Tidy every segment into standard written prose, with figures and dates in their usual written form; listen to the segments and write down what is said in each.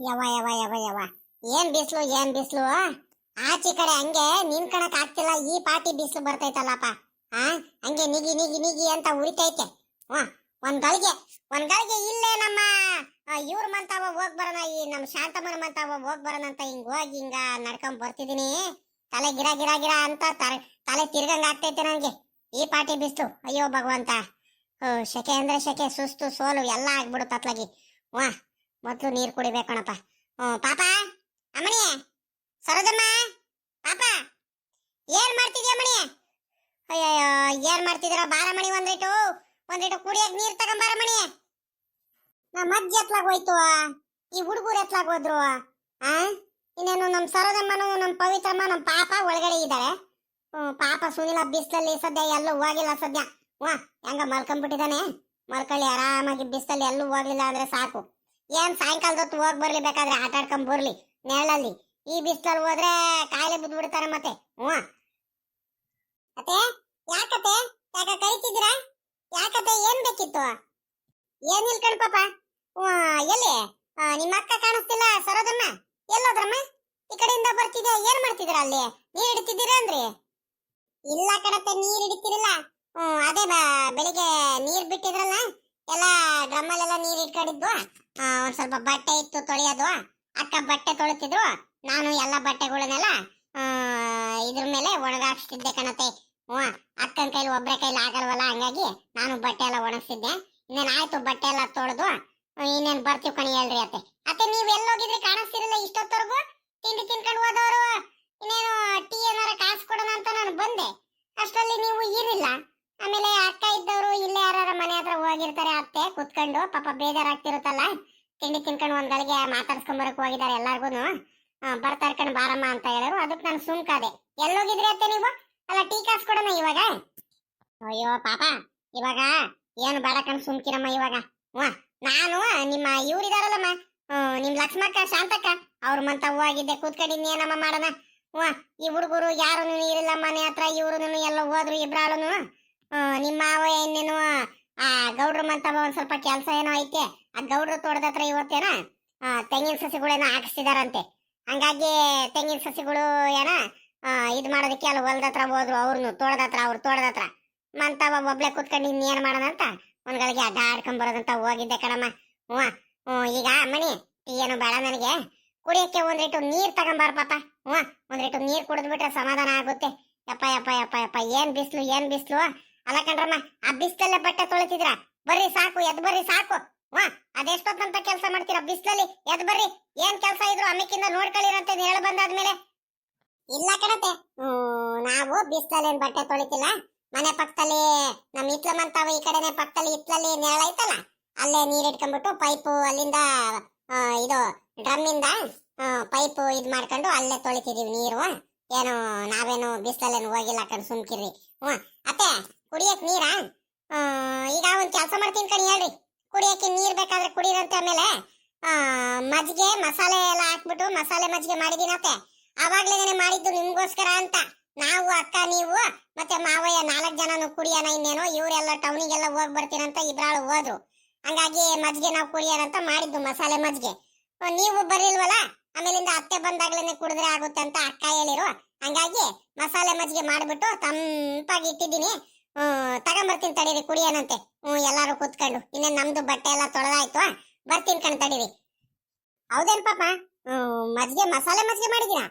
ಯವ ಯವ ಯವ ಯವ ಏನ್ ಬಿಸ್ಲು ಏನ್ ಬಿಸ್ಲು. ಆಚೆ ಕಡೆ ಹಂಗೆ ನಿಂತ್ಕೊಳಕ್ ಆಗ್ತಿಲ್ಲ, ಈ ಪಾಟಿ ಬಿಸ್ಲು ಬರ್ತೈತಲ್ಲಪ್ಪ. ಆ ಹಂಗೆ ನಿಗಿ ನಿಗಿ ನಿಗಿ ಅಂತ ಉರಿತೈತೆ. ಒಂದ್ ಗಳಿಗೆ ಇಲ್ಲೇ ನಮ್ಮ ಇವ್ರ ಮಂತಾವ ಹೋಗ್ ಬರೋಣ, ಈ ನಮ್ ಶಾಂತಮ್ಮನ ಮಂತಾವ ಹೋಗ್ ಬರೋಣ ಅಂತ ಹಿಂಗ್ ಹೋಗಿ ಹಿಂಗ ನಡ್ಕೊಂಡ್ ಬರ್ತಿದೀನಿ. ತಲೆ ಗಿರ ಗಿರ ಗಿರ ಅಂತ ತಲೆ ತಿರ್ಗಂಗ ಆಗ್ತೈತೆ ನಂಗೆ ಈ ಪಾಟಿ ಬಿಸ್ಲು. ಅಯ್ಯೋ ಭಗವಂತ, ಶೆಕೆ ಅಂದ್ರೆ ಶೆಕೆ, ಸುಸ್ತು ಸೋಲು ಎಲ್ಲ ಆಗ್ಬಿಡುತ್ತ ಅತ್ಲಾಗಿ. ಮೊದ್ಲು ನೀರ್ ಕುಡಿಬೇಕಣಪ್ಪ. ಪಾಪ, ಅಮ್ಮಣಿ, ಸರೋಜಮ್ಮ, ಪಾಪ, ಏನ್ ಮಾಡ್ತಿದ್ಯಾ ಮಣಿ? ಅಯ್ಯಯ್ಯೋ, ಏನ್ ಮಾಡ್ತಿದ್ದೀರ? ಬಾರ ಮಣಿ, ಒಂದಿಟ್ಟು ಕುಡಿಯಕ್ ನೀರ್ ತಗೊಂಬಾರ ಮಣಿ. ನಮ್ಮ ಅಜ್ಜಿ ಎತ್ಲಾಗ ಹೋಯ್ತು, ಈ ಹುಡುಗರು ಎತ್ಲಾಗ ಹೋದ್ರು. ಇನ್ನೇನು ನಮ್ ಸರೋಜಮ್ಮನು, ನಮ್ ಪವಿತ್ರಮ್ಮ, ನಮ್ ಪಾಪ ಒಳಗಡೆ ಇದ್ದಾರೆ. ಪಾಪ ಸುನಿಲ ಬಿಸ್ಲಲ್ಲಿ ಸದ್ಯ ಎಲ್ಲೂ ಹೋಗಿಲ್ಲ ಸದ್ಯ. ಹೆಂಗ ಮಲ್ಕೊಂಡ್ಬಿಟ್ಟಿದ್ದಾನೆ. ಮಲ್ಕೊಳ್ಳಿ ಆರಾಮಾಗಿ, ಬಿಸ್ಲಲ್ಲಿ ಎಲ್ಲೂ ಹೋಗ್ಲಿಲ್ಲ ಅಂದ್ರೆ ಸಾಕು. ಏನ್ ಸಾಯಂಕಾಲದೊತ್ತು ಹೋಗ್ ಬರ್ಲಿ, ಬೇಕಾದ್ರೆ ಆಟ ಆಡ್ಕೊಂಡ್ ಬರ್ಲಿ ನೆರಳಲ್ಲಿ. ಈ ಬಿಸ್ಲಲ್ಲಿ ಹೋದ್ರೆ ಕಾಯಿಲೆ ಬಿದ್ದು ಬಿಡ್ತಾರೆ ಮತ್ತೆ. ಅತ್ತೆ, ಯಾಕತ್ತೆ ಯಾಕ ಕರಿತಿದ್ದೀರಾ? ಯಾಕತ್ತೆ, ಏನ್ ಬೇಕಿತ್ತು? ಏನ್ ಇಲ್ಕಣ್ ಪಾಪ. ಎಲ್ಲಿ ನಿಮ್ಮ ಅಕ್ಕ ಕಾಣಿಸ್ತಿಲ್ಲ? ಸರೋದಮ್ಮ ಎಲ್ಲೋದ್ರಮ್ಮ? ಈ ಕಡೆಯಿಂದ ಬರ್ತಿದ್ದೆ, ಏನ್ ಮಾಡ್ತಿದ್ದೀರಾ? ಅಲ್ಲಿ ನೀರ್ ಹಿಡಿತಿದ್ದೀರಾ ಅಂದ್ರಿ? ಇಲ್ಲ ಕಣತ್ತೆ, ನೀರ್ ಹಿಡಿತಿರಲ್ಲ. ಅದೇ ಬೆಳಿಗ್ಗೆ ನೀರ್ ಬಿಟ್ಟಿದ್ರಲ್ಲ, ಎಲ್ಲ ಡ್ರಮ್ಮಲ್ಲೆಲ್ಲ ನೀರ್ ಇಟ್ಕೊಂಡಿದ್ವು. ಒಂದ್ ಸ್ವಲ್ಪ ಬಟ್ಟೆ ಇತ್ತು ತೊಳೆಯೋದು, ಅಕ್ಕ ಬಟ್ಟೆ ತೊಳಿತಿದ್ರು. ನಾನು ಎಲ್ಲ ಬಟ್ಟೆಗಳನ್ನೆಲ್ಲ ಇದ್ರ ಮೇಲೆ ಒಣಗಾಕ್ಸ್ತಿದ್ದೆ ಕಣತೆ. ಅಕ್ಕನ ಕೈಲಿ ಒಬ್ರೆ ಕೈಲಿ ಆಗಲ್ವಲ್ಲ, ಹಂಗಾಗಿ ನಾನು ಬಟ್ಟೆ ಎಲ್ಲ ಒಣಗಿಸಿದ್ದೆ. ಇನ್ನೇನ್ ಆಯ್ತು ಬಟ್ಟೆ ಎಲ್ಲ ತೊಳೆದು ಇನ್ನೇನ್ ಬರ್ತೀವಿ ಕಣಿ, ಹೇಳ್ರಿ ಅತ್ತೆ. ಅತ್ತೆ, ನೀವ್ ಎಲ್ಲೋಗಿದ್ರಿ? ಕಾಣಿಸ್ತಿರಲ್ಲ ಇಷ್ಟೊತ್ತವರೆಗೂ. ತಿಂಡಿ ತಿನ್ಕೊಂಡು ಹೋದವರು. ಇನ್ನೇನು ಟೀ ಏನಾರ ಕಾಸು ಕೊಡೋಣ ಅಂತ ನಾನು ಬಂದೆ, ಅಷ್ಟರಲ್ಲಿ ನೀವು ಇರಿಲ್ಲ. ಆಮೇಲೆ ಅಕ್ಕ ಇದ್ದವರು ಇಲ್ಲೇ ಯಾರ ಮನೆ ಹತ್ರ ಹೋಗಿರ್ತಾರೆ ಅತ್ತೆ ಕುತ್ಕೊಂಡು. ಪಾಪ ಬೇಜಾರಾಗ್ತಿರುತ್ತಲ್ಲ. ತಿಂಡಿ ತಿನ್ಕೊಂಡು ಒಂದ್ ಗಳಿಗೆ ಮಾತಾಡ್ಸ್ಕೊಂಡ್ ಬರಕ್ ಹೋಗಿದ್ದಾರೆ ಎಲ್ಲಾರ್ಗುನು. ಬರ್ತಾರ ಕಣ್ ಬಾರಮ್ಮ ಅಂತ ಹೇಳಿದ್ರು, ಅದಕ್ಕೆ ನಾನು ಸುಮ್ಕಾದೆ. ಎಲ್ಲೋಗಿದ್ರಿ ಅತ್ತೆ ನೀವು? ಅಲ್ಲ, ಟೀ ಕಾಸು ಕೊಡೋಣ ಇವಾಗ? ಅಯ್ಯೋ ಪಾಪ, ಇವಾಗ ಏನು ಬೇಡ ಕಣ್, ಸುಮ್ಕಿರಮ್ಮ ಇವಾಗ. ನಾನು ನಿಮ್ಮ ಇವ್ರಿದಾರಲ್ಲಮ್ಮ, ನಿಮ್ ಲಕ್ಷ್ಮಕ್ಕ, ಶಾಂತಕ್ಕ, ಅವ್ರ ಮಂತ ಹೋಗಿದ್ದೆ, ಕೂತ್ಕೊಂಡಿದ್ನಿ. ಏನಮ್ಮ ಮಾಡೋಣ? ಈ ಹುಡುಗರು ಯಾರು ಇರಿಲ್ಲ ಮನೆ ಹತ್ರ, ಇವ್ರು ಎಲ್ಲ ಹೋದ್ರು ಇಬ್ರಾಳುನು. ನಿಮ್ಮ ಮಾವ ಇನ್ನೇನು ಆ ಗೌಡ್ರ ಮಂತ ಒಂದ್ ಸ್ವಲ್ಪ ಕೆಲ್ಸ ಏನೋ ಐತೆ, ಆ ಗೌಡ್ರ ತೋಟದ ಹತ್ರ ಇವತ್ತೇನ ತೆಂಗಿನ ಸಸಿಗಳೇನೋ ಹಾಕಿಸ್ತಿದಾರಂತೆ. ಹಂಗಾಗಿ ತೆಂಗಿನ ಸಸಿಗಳು ಏನ ಇದ್ ಮಾಡೋದಕ್ಕೆ ಅಲ್ಲಿ ಹೊಲದ ಹತ್ರ ಹೋದ್ರು. ಅವ್ರನ್ನು ಅವ್ರ ತೋಟದ ಹತ್ರ ಮಂತವ ಒಬ್ಳೆ ಕುತ್ಕೊಂಡು ಇನ್ನೇನ್ ಮಾಡೋಣ ಅಂತ ಒಂದ್ಗಳಿಗೆ ಅಡ್ಡ ಆಡ್ಕೊಂಡ್ ಬರೋದಂತ ಹೋಗಿದ್ದೆ ಕಣಮ್ಮ. ಈಗ ಮಣಿ, ಟೀ ಏನು ಬೇಡ ನನಗೆ, ಕುಡಿಯಕ್ಕೆ ಒಂದಿಟ್ಟು ನೀರ್ ತಗೊಂಬಾರ ಪಾಪ. ಒಂದಿಟ್ಟು ನೀರ್ ಕುಡಿದ್ಬಿಟ್ರೆ ಸಮಾಧಾನ ಆಗುತ್ತೆ. ಯಪ್ಪ ಯಪ್ಪ ಯಪ್ಪ ಯಪ್ಪ, ಏನ್ ಬಿಸ್ಲು ಏನ್ ಬಿಸ್ಲು. ಅಲ್ಲ ಕಣ್ರಮ್ಮ, ಆ ಬಿಸ್ಲಲ್ಲೇ ಬಟ್ಟೆ ತೊಳಿತಿದ್ರ? ಬರ್ರಿ ಸಾಕು, ಎದ್ ಬರ್ರಿ ಸಾಕು. ಅದೆಷ್ಟೊತ್ತಂತ ಕೆಲಸ ಮಾಡ್ತೀರಾ ಬಿಸ್ಲಲ್ಲಿ? ಎದ್ ಬರ್ರಿ, ಏನ್ ಕೆಲಸ ಇದ್ರು ಅಮ್ಮಿಕಿಂದ ನೋಡ್ಕೊಳ್ಳಿರಂತೆ ನೇಳ ಬಂದಾದ್ಮೇಲೆ. ಇಲ್ಲ ಕಣತೆ, ನಾವು ಬಿಸ್ಲಲ್ಲಿ ಏನ್ ಬಟ್ಟೆ ತೊಳಿತಿಲ್ಲ. ಮನೆ ಪಕ್ಕದಲ್ಲಿ ನಮ್ ಇತ್ಲಮಂತಾವ ಈ ಕಡೆನೆ ಪಕ್ಕದಲ್ಲಿ ಇತ್ಲಲ್ಲಿ ನೆರಳ ಐತಲ್ಲ, ಅಲ್ಲೇ ನೀರ್ ಇಟ್ಕೊಂಡ್ಬಿಟ್ಟು ಪೈಪು ಅಲ್ಲಿಂದ ಇದು ಡ್ರಮ್ ಇಂದ ಪೈಪ್ ಇದ್ ಮಾಡ್ಕೊಂಡು ಅಲ್ಲೇ ತೊಳಿತಿದೀವಿ ನೀರು. ಏನು ನಾವೇನು ಬಿಸ್ಲಲ್ಲೇನು ಹೋಗಿಲ್ಲ ಕಣ್, ಸುಮ್ಕಿರ್ರಿ. ಅತ್ತೆ, ಕುಡಿಯಕ್ ನೀರಾ? ಈಗ ಒಂದ್ ಕೆಲಸ ಮಾಡ್ತೀನಿ ಕಣಿ, ಹೇಳ್ರಿ. ಕುಡಿಯಕ್ಕೆ ನೀರ್ ಬೇಕಾದ್ರೆ ಕುಡಿರಂತೆ. ಆಮೇಲೆ ಮಜ್ಜಿಗೆ ಮಸಾಲೆ ಎಲ್ಲ ಹಾಕ್ಬಿಟ್ಟು ಮಸಾಲೆ ಮಜ್ಜಿಗೆ ಮಾಡಿದೀನತ್ತೆ. ಅವಾಗ್ಲೇನೆ ಮಾಡಿದ್ದು ನಿಮ್ಗೋಸ್ಕರ ಅಂತ. ನಾವು ಅಕ್ಕ, ನೀವು ಮತ್ತೆ ಮಾವಯ್ಯ 4 ಜನನು ಕುಡಿಯೋಣ. ಇನ್ನೇನು ಇವರೆಲ್ಲ ಟೌನಿಗೆಲ್ಲ ಹೋಗ್ ಬರ್ತೀರಂತ ಇಬ್ರಾಳು ಹೋದ್ರು. ಹಂಗಾಗಿ ಮಜ್ಜಿಗೆ ನಾವು ಕುಡಿಯೋಣಂತ ಮಾಡಿದ್ದು, ಮಸಾಲೆ ಮಜ್ಜಿಗೆ. ನೀವು ಬರಿಲ್ವಲ್ಲ, ಆಮೇಲಿಂದ ಅತ್ತೆ ಬಂದಾಗ್ಲೇನೆ ಕುಡಿದ್ರೆ ಆಗುತ್ತೆ ಅಂತ ಅಕ್ಕ ಹೇಳಿರು. ಹಂಗಾಗಿ ಮಸಾಲೆ ಮಜ್ಜಿಗೆ ಮಾಡ್ಬಿಟ್ಟು ತಂಪಾಗಿ ಇಟ್ಟಿದ್ದೀನಿ. ತಗೊಂಬರ್ತೀನಿ ತಡೀರಿ, ಕುಡಿಯೋಣಂತೆ. ಎಲ್ಲಾರು ಕೂತ್ಕೊಂಡು. ಇನ್ನೇನ್ ನಮ್ದು ಬಟ್ಟೆ ಎಲ್ಲ ತೊಳೆದಾಯ್ತು, ಬರ್ತೀನಿ ಕಣ್ ತಡೀರಿ. ಹೌದೇನ್ ಪಾಪ? ಮಜ್ಜಿಗೆ ಮಸಾಲೆ ಮಜ್ಜಿಗೆ ಮಾಡಿದೀರಾ?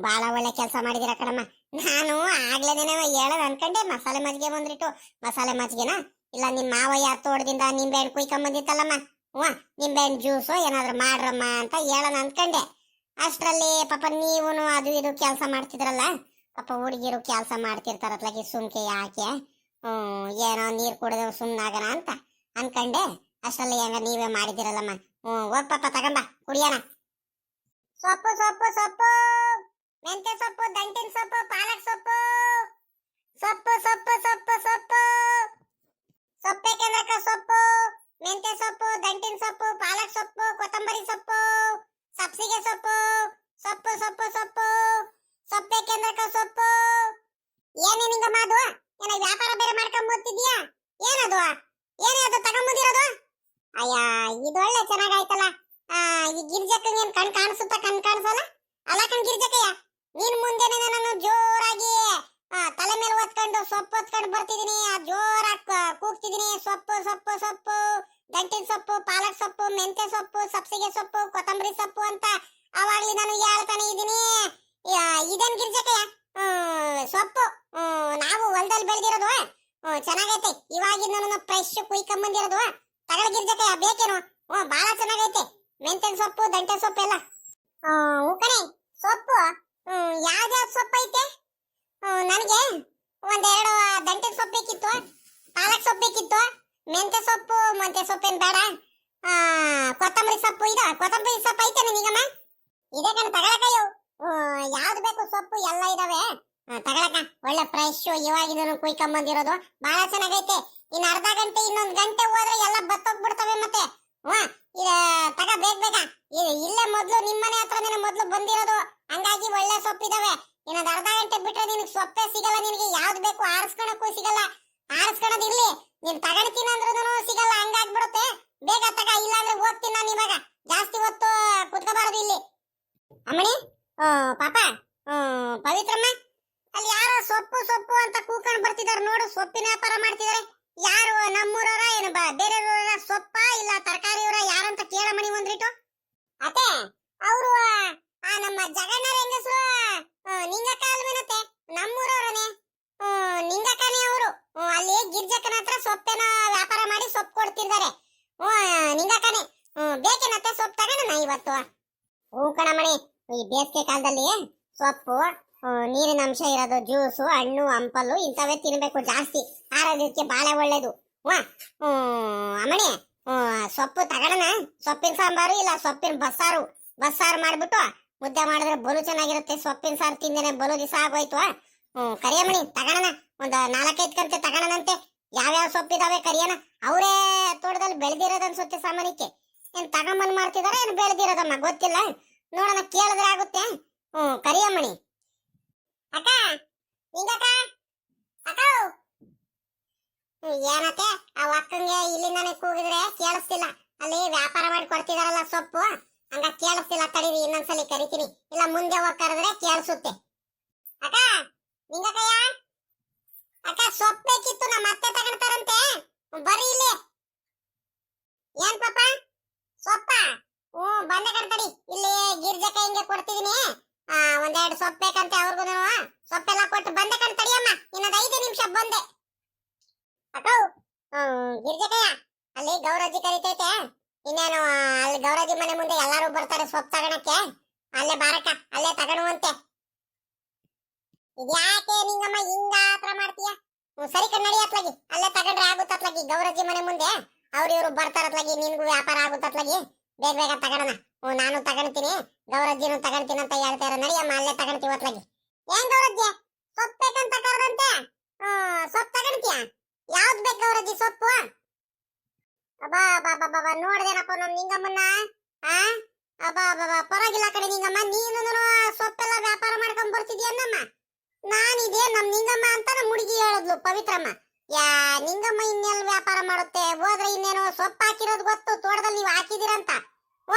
ಬಾಳ ಒಳ್ಳೆ ಕೆಲಸ ಮಾಡಿದೀರ ಕಣಮ್ಮ. ನಾನು ಆಗ್ಲೇನೆ ಹೇಳೋದ್ ಅನ್ಕಂಡೆ, ಮಸಾಲೆ ಮಜ್ಜಿಗೆ ಬಂದ್ರಿಟ್ಟು ಮಸಾಲೆ ಮಜ್ಜಿಗೆನ ಇಲ್ಲ ನಿಮ್ ಮಾವಯ್ಯ ತೋಟದಿಂದ ನಿಂಬೆ ಹಣ್ಣು ಕುಯ್ಕೊಂಡ್ ಬಂದಿತ್ತಲ್ಲಮ್ಮ, ನಿಂಬೆ ಹಣ್ಣು ಜ್ಯೂಸು ಏನಾದ್ರು ಮಾಡ್ರಮ್ಮ ಅಂತ ಹೇಳೋಣ ಅನ್ಕಂಡೆ. ಅಷ್ಟ್ರಲ್ಲಿ ಪಾಪ ನೀವುನು ಅದು ಇದು ಕೆಲಸ ಮಾಡ್ತಿದ್ರಲ್ಲ, ಪಾಪ ಹುಡುಗಿರು ಕೆಲಸ ಮಾಡ್ತಿರ್ತಾರತ್ಲಾಗಿ ಸುಮ್ಕೆ ಯಾಕೆ ಏನೋ ನೀರ್ ಕುಡಿದ ಸುಮ್ನಾಗಣ ಅಂತ ಅನ್ಕಂಡೆ. ಅಷ್ಟ್ರಲ್ಲಿ ಹೆಂಗ ನೀವೇ ಮಾಡಿದಿರಲ್ಲಮ್ಮ. ಹೋಗ್ ಪಾಪ ತಗೊಂಬ, ಕುಡಿಯೋಣ. ಸೊಪ್ಪು ಸೊಪ್ಪು ಸೊಪ್ಪು, ಮೆಂತ್ಯ ಸೊಪ್ಪು, ದಂಟಿನ ಸೊಪ್ಪು, ಪಾಲಕ್ ಸೊಪ್ಪು, ಸೊಪ್ಪು ಸೊಪ್ಪು ಸೊಪ್ಪು ಸೊಪ್ಪು, ಸೊಪ್ಪೆಕೆಂದ್ರಕ್ಕ ಸೊಪ್ಪು, ಮೆಂತ್ಯ ಸೊಪ್ಪು, ದಂಟಿನ ಸೊಪ್ಪು, ಪಾಲಕ್ ಸೊಪ್ಪು, ಕೊತ್ತಂಬರಿ ಸೊಪ್ಪು, ಸಬ್ಸಿಗೆ ಸೊಪ್ಪು, ಸೊಪ್ಪು ಸೊಪ್ಪು ಸೊಪ್ಪು, ಸೊಪ್ಪೆಕೆಂದ್ರಕ್ಕ ಸೊಪ್ಪು. ಏನೇ ನಿಂಗ ಮಾದು? ಏನ ವ್ಯಾಪಾರ ಬೇರೆ ಮಾಡ್ಕೊಂಡ್ ಬರ್ತಿದ್ಯಾ? ಏನದು? ಏನೇ ಅದು ತಗೊಂಬಂದಿರೋದು? ಅಯ್ಯ, ಇದೊಳ್ಳೆ ಚೆನ್ನಾಗಾಯ್ತಲ್ಲ. ಈ ಗಿರ್ಜಕ್ಕಂಗೆ ಏನ್ ಕಾಣಿಸುತ್ತಾ ಕಾಣಿಸಲ್ಲ ಅಲ್ಲ ಕಣ್ ಗಿರ್ಜಕ್ಕಯ್ಯ ನೀನ್ ಮುಂದೆನೆ ನಾನು ಜೋರಾಗಿ ತಲೆ ಮೇಲೆ ಒತ್ಕೊಂಡು ಸೊಪ್ಪು ಹೊತ್ಕೊಂಡು ಬರ್ತಿದೀನಿ ಜೋರಾಗಿ ಕೂಗ್ತಿದೀನಿ ಸೊಪ್ಪು ಸೊಪ್ಪು ಸೊಪ್ಪು ದಂಟಿನ ಸೊಪ್ಪು ಪಾಲಕ್ ಸೊಪ್ಪು ಮೆಂತ್ಯ ಸೊಪ್ಪು ಸಬ್ಸಿಗೆ ಸೊಪ್ಪು ಕೊತ್ತಂಬರಿ ಸೊಪ್ಪು ಅಂತ ಅವಾಗ್ಲಿ ನಾನು ಹೇಳ್ತಾನೆ ಇದೀನಿ ಇದೇನ್ ಗಿರ್ಜಕ್ಕಯ್ಯ ಸೊಪ್ಪು ನಾವು ಹೊಲದಲ್ಲಿ ಬೆಳೆದಿರೋದು ಚೆನ್ನಾಗೈತೆ ಇವಾಗಿಂದ ನಾನು ಫ್ರೆಶ್ ಕುಯ್ಕೊಂಬಂದಿರೋದು ತಗಳ ಗಿರ್ಜಕ್ಕಯ್ಯ ಬೇಕೇನು ಬಹಳ ಚೆನ್ನಾಗೈತೆ ಮೆಂತ್ಯನ ಸೊಪ್ಪು ದಂಟೆ ಸೊಪ್ಪು ಎಲ್ಲ ಕಣೆ ಸೊಪ್ಪು ಯಾವ್ದಾವ್ ಸೊಪ್ಪು ಐತೆ ನನಗೆ ಒಂದೆರಡು ದಂಟಿನ ಸೊಪ್ಪು ಬೇಕಿತ್ತು ಪಾಲಕ್ ಸೊಪ್ಪು ಬೇಕಿತ್ತು ಮೆಂತ್ಯ ಸೊಪ್ಪೇನ್ ಬೇಡ ಕೊತ್ತಂಬರಿ ಸೊಪ್ಪು ಇದೆ ಕೊತ್ತಂಬರಿ ಸೊಪ್ಪು ಐತೆ ನಿಗಮ್ಮ ಇದೆ ಕಣ ತಗೊಳಕಯ್ಯೋ ಯಾವ್ದು ಬೇಕು ಸೊಪ್ಪು ಎಲ್ಲ ಇದಾವೆ ತಗೊಳಕ ಒಳ್ಳೆ ಫ್ರೆಶ್ ಇವಾಗಿಂದ ಕುಯ್ಕೊಂಬಂದಿರೋದು ಬಹಳ ಚೆನ್ನಾಗೈತೆ ಇನ್ನು ಅರ್ಧ ಗಂಟೆ ಇನ್ನೊಂದು ಗಂಟೆ ಹೋದ್ರೆ ಎಲ್ಲ ಬತ್ತೋಗ್ಬಿಡ್ತವೆ ಮತ್ತೆ ತಗ ಬೇಗ ಇಲ್ಲೇ ಮೊದ್ಲು ನಿಮ್ಮನೆ ಹತ್ರನೇ ಮೊದ್ಲು ಬಂದಿರೋದು ಹಂಗಾಗಿ ಒಳ್ಳೆ ಸೊಪ್ಪಿದಾವೆ ಇನ್ನೊಂದು ಅರ್ಧ ಗಂಟೆ ಬಿಟ್ರೆ ನಿನಗೆ ಸೊಪ್ಪೆ ಸಿಗಲ್ಲ ನಿನಗೆ ಯಾವ್ದು ಬೇಕು ಆರಿಸ್ಕೊಳಕ್ಕೂ ಸಿಗಲ್ಲ ಆರಿಸ್ಕೊಳೋದಿರ್ಲಿ ನೀನ್ ತಗೊಳ್ತೀನಿ ಅಂದ್ರೂ ಸಿಗಲ್ಲ ಹಂಗಾಗ್ಬಿಡುತ್ತೆ ಬೇಗ ತಗ ಇಲ್ಲಾಂದ್ರೆ ಹೋಗ್ತೀನಿ ನಾನು ಇವಾಗ ಜಾಸ್ತಿ ಹೊತ್ತು ಕುತ್ಕೋಬಾರದು ಇಲ್ಲಿ ಅಮ್ಮಣಿ ಪಾಪ ಪವಿತ್ರಮ್ಮ ಅಲ್ಲಿ ಯಾರೋ ಸೊಪ್ಪು ಸೊಪ್ಪು ಅಂತ ಕೂಕೊಂಡು ಬರ್ತಿದಾರೆ ನೋಡು ಸೊಪ್ಪಿನ ವ್ಯಾಪಾರ ಮಾಡ್ತಿದಾರೆ ಯಾರು ನಮ್ಮೂರವರ ಏನು ಬೇರೆಯವರ ಸೊಪ್ಪ ಇಲ್ಲ ತರಕಾರಿಯವರ ಯಾರಂತ ಕೇಳಮಣಿ ಒಂದ್ರಿಟ್ಟು ಅತ್ತೆ ಅವರು ನಮ್ಮ ಜಗಣ್ಣರ ಹೆಂಗಸರು ನಿಂಗಕ್ಕ ಅಲ್ವೇನತ್ತೆ ನಮ್ಮೂರವರನೇ ನಿಂಗಕ್ಕನೇ ಅವರು ಅಲ್ಲಿ ಗಿರ್ಜಕ್ಕನ ಹತ್ರ ಸೊಪ್ಪಿನ ವ್ಯಾಪಾರ ಮಾಡಿ ಸೊಪ್ಪು ಕೊಡ್ತಿದ್ದಾರೆ ನಿಂಗಕ್ಕನೇ ಬೇಕೇನತ್ತೆ ಸೊಪ್ಪು ತಗೋಣ ಇವತ್ತು ಕಣಮಣಿ ಈ ಬೇಸಿಗೆ ಕಾಲದಲ್ಲಿ ಸೊಪ್ಪು ನೀರಿನ ಅಂಶ ಇರೋದು ಜ್ಯೂಸು ಹಣ್ಣು ಹಂಪಲು ಇಂಥವೇ ತಿನ್ಬೇಕು ಜಾಸ್ತಿ ಆರೋಗ್ಯಕ್ಕೆ ಬಹಳ ಒಳ್ಳೇದು ಅಮ್ಮಣಿ ಸೊಪ್ಪು ತಗೋಣ ಸೊಪ್ಪಿನ ಸಾಂಬಾರು ಇಲ್ಲ ಸೊಪ್ಪಿನ ಬಸ್ಸಾರು ಮಾಡ್ಬಿಟ್ಟು ಮುದ್ದೆ ಮಾಡಿದ್ರೆ ಬಲು ಚೆನ್ನಾಗಿರುತ್ತೆ ಸೊಪ್ಪಿನ ಸಾರು ತಿಂದೇನೆ ಬಲು ದಿವಸ ಆಗೋಯ್ತು ಕರಿಯಮ್ಮಣಿ ತಗೋಣ ಒಂದು 4-5 ಕಂತೆ ತಗೋಣಂತೆ ಯಾವ್ಯಾವ ಸೊಪ್ಪಿದಾವೆ ಕರಿಯೋಣ ಅವರೇ ತೋಟದಲ್ಲಿ ಬೆಳೆದಿರೋದು ಅನ್ಸುತ್ತೆ ಸಾಮಾನ್ಯಕ್ಕೆ ಏನ್ ತಗೊಂಬಂದ್ ಮಾಡ್ತಿದಾರ ಏನ್ ಬೆಳೆದಿರೋದಮ್ಮ ಗೊತ್ತಿಲ್ಲ ನೋಡೋಣ ಕೇಳಿದ್ರೆ ಆಗುತ್ತೆ ಕರಿಯಮ್ಮಣಿ ಅಕ್ಕ ನಿಂಗಕ್ಕ ಅಕ್ಕ ಏನತ್ತೆ ಆ ಅಕ್ಕಂಗೆ ಇಲ್ಲಿಂದಾನೆ ಕೂಗಿದ್ರೆ ಕೇಳಿಸ್ತಿಲ್ಲ ಅಲ್ಲಿ ವ್ಯಾಪಾರ ಮಾಡಿ ಕೊಡ್ತಿದಾರಲ್ಲ ಸೊಪ್ಪು ಹಂಗ ಕೇಳಿಸ್ತಿಲ್ಲ ತಡೀರಿ ಇನ್ನೊಂದ್ಸಲಿ ಕರಿತೀನಿ ಇಲ್ಲ ಮುಂದೆ ಹೋಗಿ ಕರೆದ್ರೆ ಕೇಳಿಸುತ್ತೆ ಅಕ್ಕ ನಿಂಗಕ್ಕಯ್ಯ ಅಕ್ಕ ಸೊಪ್ಪು ಬೇಕಿತ್ತು ನಮ್ಮ ಅತ್ತೆ ತಗೊಂಡ್ತಾರಂತೆ ಬರ್ರಿ ಇಲ್ಲಿ ಏನ್ ಪಾಪ ಸೊಪ್ಪ ಬಂದೆ ಕಣ್ತಡಿ ಇಲ್ಲಿ ಗಿರ್ಜಕ್ಕ ಹಿಂಗೆ ಕೊಡ್ತಿದೀನಿ ಒಂದೆರಡು ಸೊಪ್ಪು ಬೇಕಂತೆ ಅವ್ರಿಗೂ ಸೊಪ್ಪೆಲ್ಲ ಕೊಟ್ಟು ಬಂದೆ ಕಣ್ತಡಿ ಅಮ್ಮ ಇನ್ನೊಂದು 5 ನಿಮಿಷ ಬಂದೆ ಅಕ್ಕ ಗಿರ್ಜಕ್ಕಯ್ಯ ಅಲ್ಲಿ ಗೌರಜ್ಜಿ ಕರಿತೈತೆ ಇನ್ನೇನು ಅಲ್ಲಿ ಗೌರಜ್ಜಿ ಮನೆ ಮುಂದೆ ಎಲ್ಲಾರು ಬರ್ತಾರೆ ಸೊಪ್ಪು ತಗೊಳಕ್ಕೆ ಅಲ್ಲೇ ಬಾರಕ್ಕ ಅಲ್ಲೇ ತಗೊಳುವಂತೆ ಇದ್ಯಾಕೆ ನಿಂಗಮ್ಮ ಹಿಂಗ ಆತರ ಮಾಡ್ತೀಯ ಸರಿ ಕನ್ನಡಿ ಅತ್ಲಾಗಿ ಅಲ್ಲೇ ತಗೊಂಡ್ರೆ ಆಗುತ್ತತ್ಲಾಗಿ ಗೌರಜ್ಜಿ ಮನೆ ಮುಂದೆ ಇವ್ರು ಬರ್ತಾರತ್ಲಾಗಿ ನಿನ್ಗೂ ವ್ಯಾಪಾರ ಆಗುತ್ತತ್ಲಾಗಿ ಬೇಗ ತಗೊಳೋಣ ನಾನು ತಗೊಳ್ತೀನಿ ಗೌರಜ್ಜಿನೂ ತಗೊಳ್ತೀನಿ ಅಂತ ಹೇಳ್ತಾರ ನಡಿಯಮ್ಮ ಅಲ್ಲೇ ತಗೊಳ್ತೀವಿ ಅತ್ಲಾಗಿ ಏನ್ ಗೌರಜ್ಜಿ ಸೊಪ್ಪು ಬೇಕಂತ ಕರೆದಂತೆ ಸೊಪ್ಪು ತಗೊಳ್ತೀಯ ಯಾವ್ದು ಬೇಕು ಗೌರಜ್ಜಿ ಸೊಪ್ಪು ಅಬ್ಬಾ ನೋಡ್ದೇನಪ್ಪ ನಮ್ ನಿಂಗಮ್ಮನ್ನ ಅಬ್ಬಾ ಪರವಾಗಿಲ್ಲ ಕಡೆ ನಿಂಗಮ್ಮ ನೀನು ಸೊಪ್ಪೆಲ್ಲ ವ್ಯಾಪಾರ ಮಾಡ್ಕೊಂಡ್ ಬರ್ತಿದ್ಯನ್ನಮ್ಮ ನಾನಿದೆ ನಮ್ ನಿಂಗಮ್ಮ ಅಂತ ನಮ್ಮ ಹುಡುಗಿ ಹೇಳಿದ್ಲು ಪವಿತ್ರಮ್ಮ ನಿಂಗಮ್ಮ ಇನ್ನೆಲ್ಲ ವ್ಯಾಪಾರ ಮಾಡುತ್ತೆ ಹೋದ್ರೆ ಇನ್ನೇನು ಸೊಪ್ಪು ಹಾಕಿರೋದು ಗೊತ್ತು ತೋಟದಲ್ಲಿ ನೀವು ಹಾಕಿದಿರಂತ